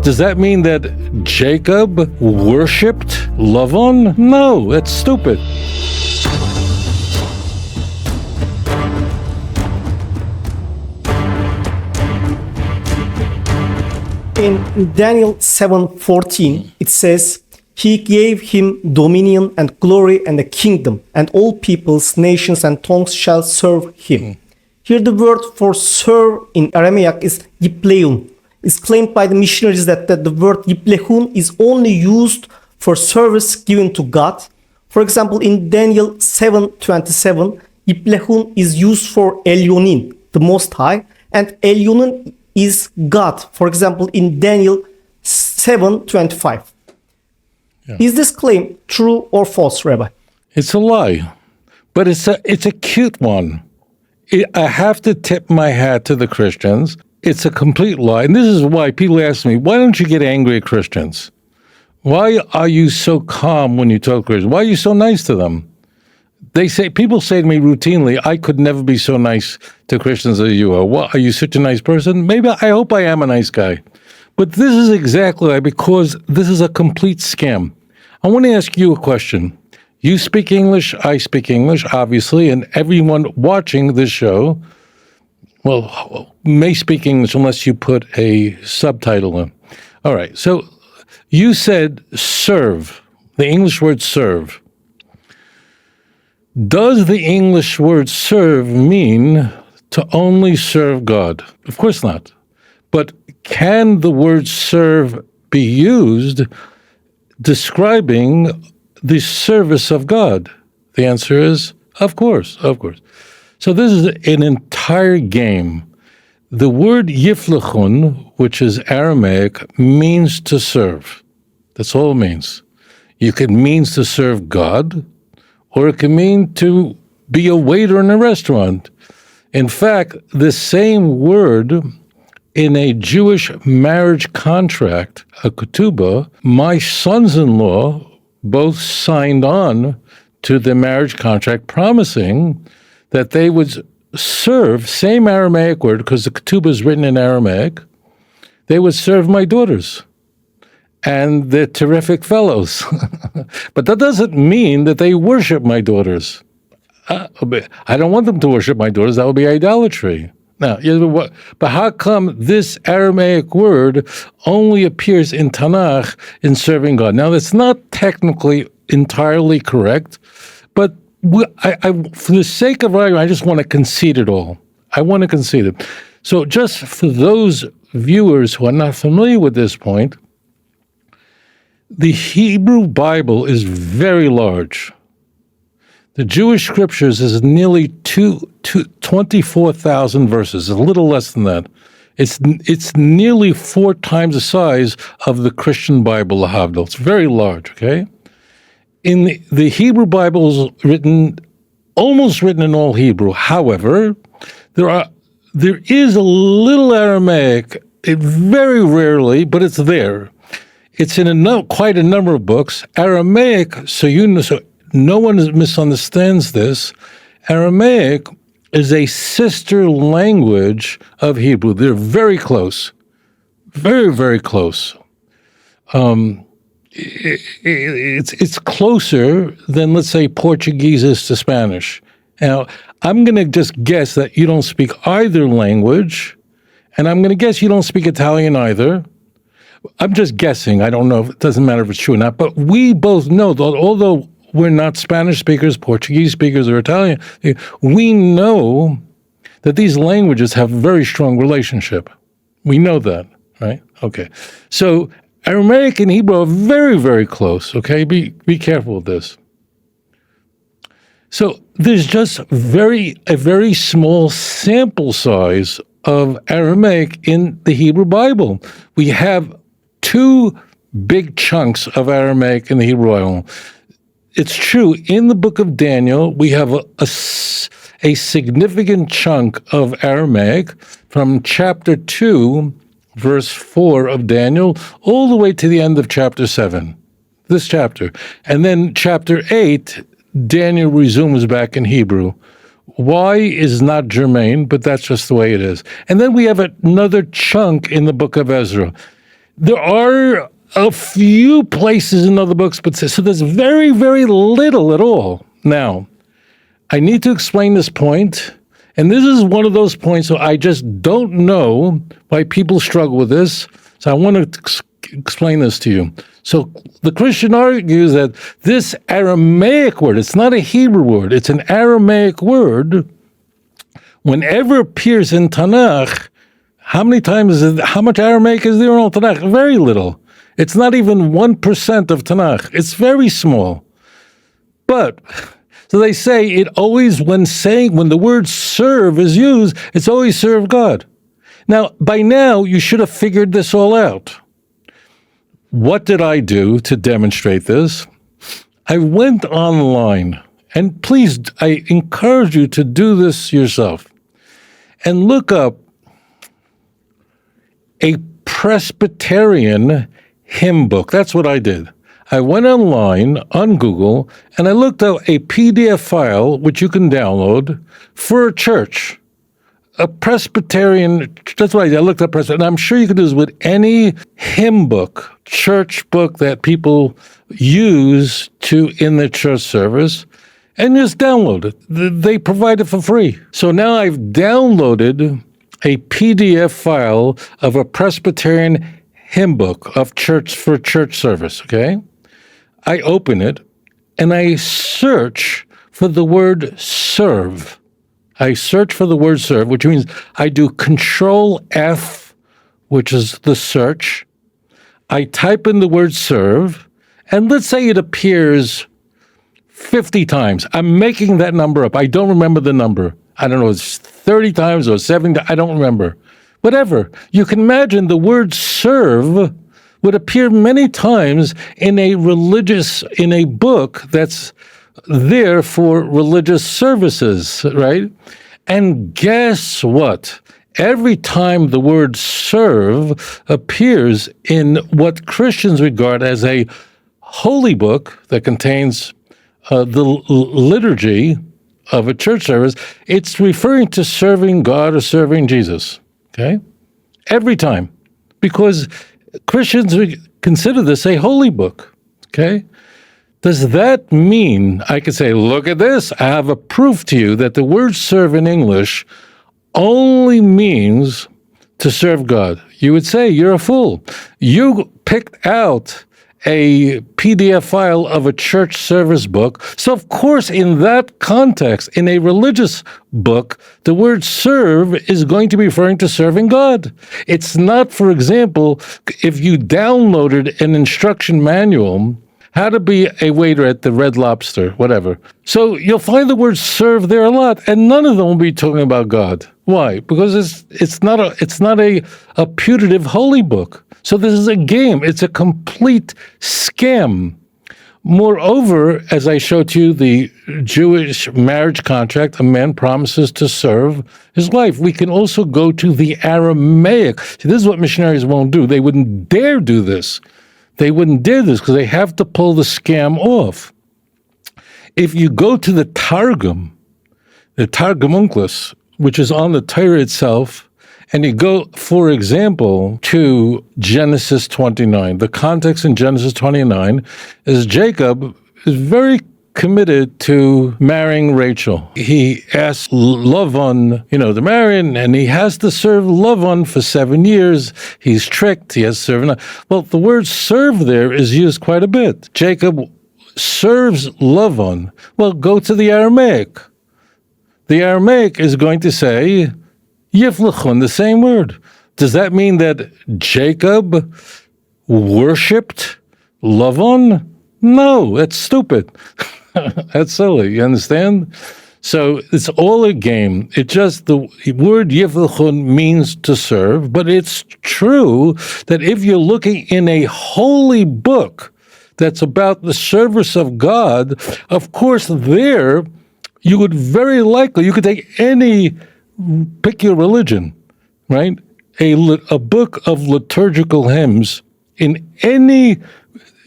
Does that mean that Jacob worshipped Lavan? No, that's stupid. In Daniel 7:14, it says, He gave him dominion and glory and a kingdom, and all peoples, nations, and tongues shall serve him. Here the word for serve in Aramaic is yipleun. It's claimed by the missionaries that the word yiplehun is only used for service given to God. For example, in Daniel 7:27, yiplehun is used for Elyonin, the Most High, and Elyonin is God. For example, in Daniel 7:25. Yeah. Is this claim true or false, Rabbi? It's a lie, but it's a cute one. I have to tip my hat to the Christians. It's a complete lie. And this is why people ask me, why don't you get angry at Christians? Why are you so calm when you talk to Christians? Why are you so nice to them? People say to me routinely, I could never be so nice to Christians as you are. What, are you such a nice person? Maybe, I hope I am a nice guy. But this is exactly why, because this is a complete scam. I want to ask you a question. You speak English, I speak English, obviously, and everyone watching this show, well, may speak English unless you put a subtitle in. All right, so you said serve, the English word serve. Does the English word serve mean to only serve God? Of course not. But can the word serve be used describing the service of God? The answer is, of course, of course. So this is an entire game. The word yiflechun, which is Aramaic, means to serve. That's all it means. It means to serve God, or it can mean to be a waiter in a restaurant. In fact, the same word in a Jewish marriage contract, a ketubah, my sons-in-law both signed on to the marriage contract promising that they would serve, same Aramaic word, because the ketubah is written in Aramaic, they would serve my daughters. And they're terrific fellows. But that doesn't mean that they worship my daughters. I don't want them to worship my daughters. That would be idolatry. Now, but how come this Aramaic word only appears in Tanah in serving God? Now, that's not technically entirely correct, but for the sake of argument, I just want to concede it all. I want to concede it. So just for those viewers who are not familiar with this point, the Hebrew Bible is very large. The Jewish scriptures is nearly 24,000 verses, a little less than that. It's nearly 4 times the size of the Christian Bible, the Havdalah. It's very large, okay? In the Hebrew Bible is almost written in all Hebrew. However, there is a little Aramaic, very rarely, but it's there. It's in quite a number of books. Aramaic, so no one misunderstands this. Aramaic is a sister language of Hebrew. They're very close, very, very close. It's closer than, let's say, Portuguese is to Spanish. Now, I'm going to just guess that you don't speak either language, and I'm going to guess you don't speak Italian either. I'm just guessing. I don't know. It doesn't matter if it's true or not. But we both know that although we're not Spanish speakers, Portuguese speakers, or Italian, we know that these languages have a very strong relationship. We know that, right? Okay. So Aramaic and Hebrew are very, very close, okay? Be careful with this. So there's just a very small sample size of Aramaic in the Hebrew Bible. We have 2 big chunks of Aramaic in the Hebrew Bible. It's true, in the book of Daniel, we have a significant chunk of Aramaic from chapter 2, verse 4 of Daniel, all the way to the end of chapter 7, this chapter. And then chapter 8, Daniel resumes back in Hebrew. Why is not germane, but that's just the way it is. And then we have another chunk in the book of Ezra. There are a few places in other books, but so there's very, very little at all. Now, I need to explain this point, and this is one of those points where I just don't know why people struggle with this, so I want to explain this to you. So the Christian argues that this Aramaic word, it's not a Hebrew word, it's an Aramaic word, whenever appears in Tanakh, how much Aramaic is there in Tanakh? Very little. It's not even 1% of Tanakh. It's very small. But, so they say it always, when the word serve is used, it's always serve God. Now, by now, you should have figured this all out. What did I do to demonstrate this? I went online, and please, I encourage you to do this yourself, and look up a Presbyterian hymn book. That's what I did. I went online on Google and I looked up a PDF file which you can download for a church, a Presbyterian. That's what I did. I looked up Presbyterian. And I'm sure you could do this with any hymn book, church book that people use in their church service, and just download it. They provide it for free. So now I've downloaded a PDF file of a Presbyterian hymn book of church service, okay? I open it and I search for the word serve. I search for the word serve, which means I do Control F, which is the search. I type in the word serve, and let's say it appears 50 times. I'm making that number up. I don't remember the number. I don't know, it's 30 times or 70, I don't remember. Whatever. You can imagine the word serve would appear many times in a book that's there for religious services, right? And guess what? Every time the word serve appears in what Christians regard as a holy book that contains the liturgy of a church service, it's referring to serving God or serving Jesus, okay? Every time. Because Christians consider this a holy book, okay? Does that mean I could say, look at this, I have a proof to you that the word serve in English only means to serve God? You would say, you're a fool. You picked out a PDF file of a church service book. So, of course, in that context, in a religious book, the word serve is going to be referring to serving God. It's not, for example, if you downloaded an instruction manual, how to be a waiter at the Red Lobster, whatever. So you'll find the word serve there a lot, and none of them will be talking about God. Why? Because it's not a putative holy book. So this is a game. It's a complete scam. Moreover, as I showed you, the Jewish marriage contract, a man promises to serve his wife. We can also go to the Aramaic. See, this is what missionaries won't do. They wouldn't dare do this. They wouldn't dare this because they have to pull the scam off. If you go to the Targum, the Targum, which is on the Torah itself, and you go, for example, to Genesis 29. The context in Genesis 29 is Jacob is very committed to marrying Rachel. He asks Lavan, to marry, and he has to serve Lavan for 7 years. He's tricked. He has to serve. Well, the word serve there is used quite a bit. Jacob serves Lavan. Well, go to the Aramaic. The Aramaic is going to say Yiflachun, the same word. Does that mean that Jacob worshipped Lavan? No, that's stupid. That's silly, you understand? So it's all a game. It just, the word Yiflachun means to serve, but it's true that if you're looking in a holy book that's about the service of God, of course there, you would very likely, you could take pick your religion, right? A book of liturgical hymns in any,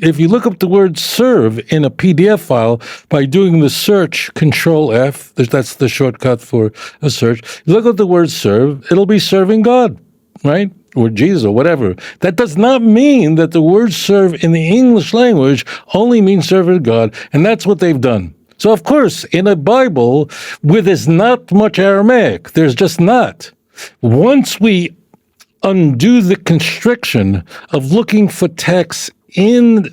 if you look up the word serve in a PDF file by doing the search, Control F, that's the shortcut for a search. You look up the word serve, it'll be serving God, right? or Jesus or whatever. That does not mean that the word serve in the English language only means serve God, and that's what they've done. So, of course, in a Bible where there's not much Aramaic, there's just not. Once we undo the constriction of looking for texts in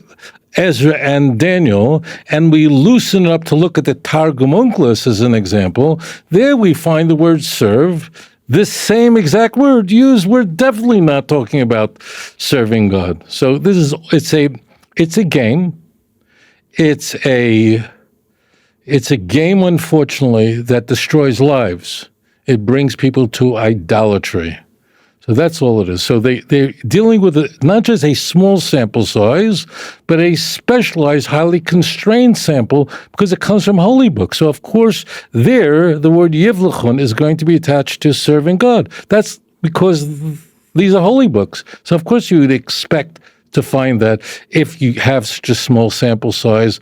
Ezra and Daniel, and we loosen it up to look at the Targum as an example, there we find the word serve, this same exact word used. We're definitely not talking about serving God. So it's a game. It's a game, unfortunately, that destroys lives. It brings people to idolatry. So that's all it is. So they're dealing with not just a small sample size, but a specialized, highly constrained sample because it comes from holy books. So, of course, there, the word yivlachun is going to be attached to serving God. That's because these are holy books. So, of course, you would expect to find that if you have such a small sample size,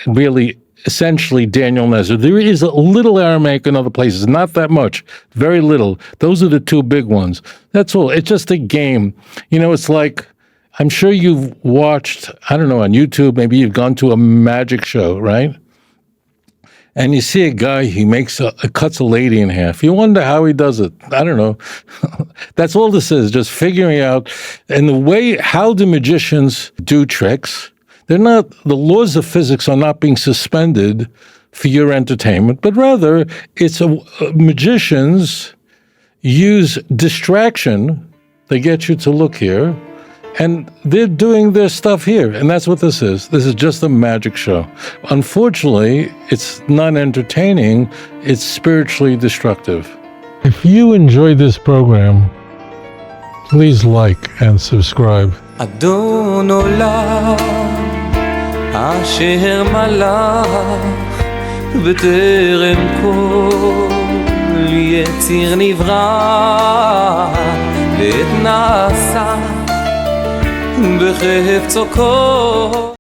really essentially Daniel and Ezra. There is a little Aramaic in other places, not that much, very little. Those are the two big ones. That's all. It's just a game. It's like, I'm sure you've watched, I don't know, on YouTube, maybe you've gone to a magic show, right? And you see a guy, he cuts a lady in half. You wonder how he does it. I don't know. That's all this is, just figuring out, and the way, how the magicians do tricks. The laws of physics are not being suspended for your entertainment, but rather it's magicians use distraction. They get you to look here, and they're doing their stuff here. And that's what this is. This is just a magic show. Unfortunately, it's not entertaining. It's spiritually destructive. If you enjoyed this program, please like and subscribe. אדון עולם אשר מלך בטרם כל יציר נברא ואת נעשה בחפצו כל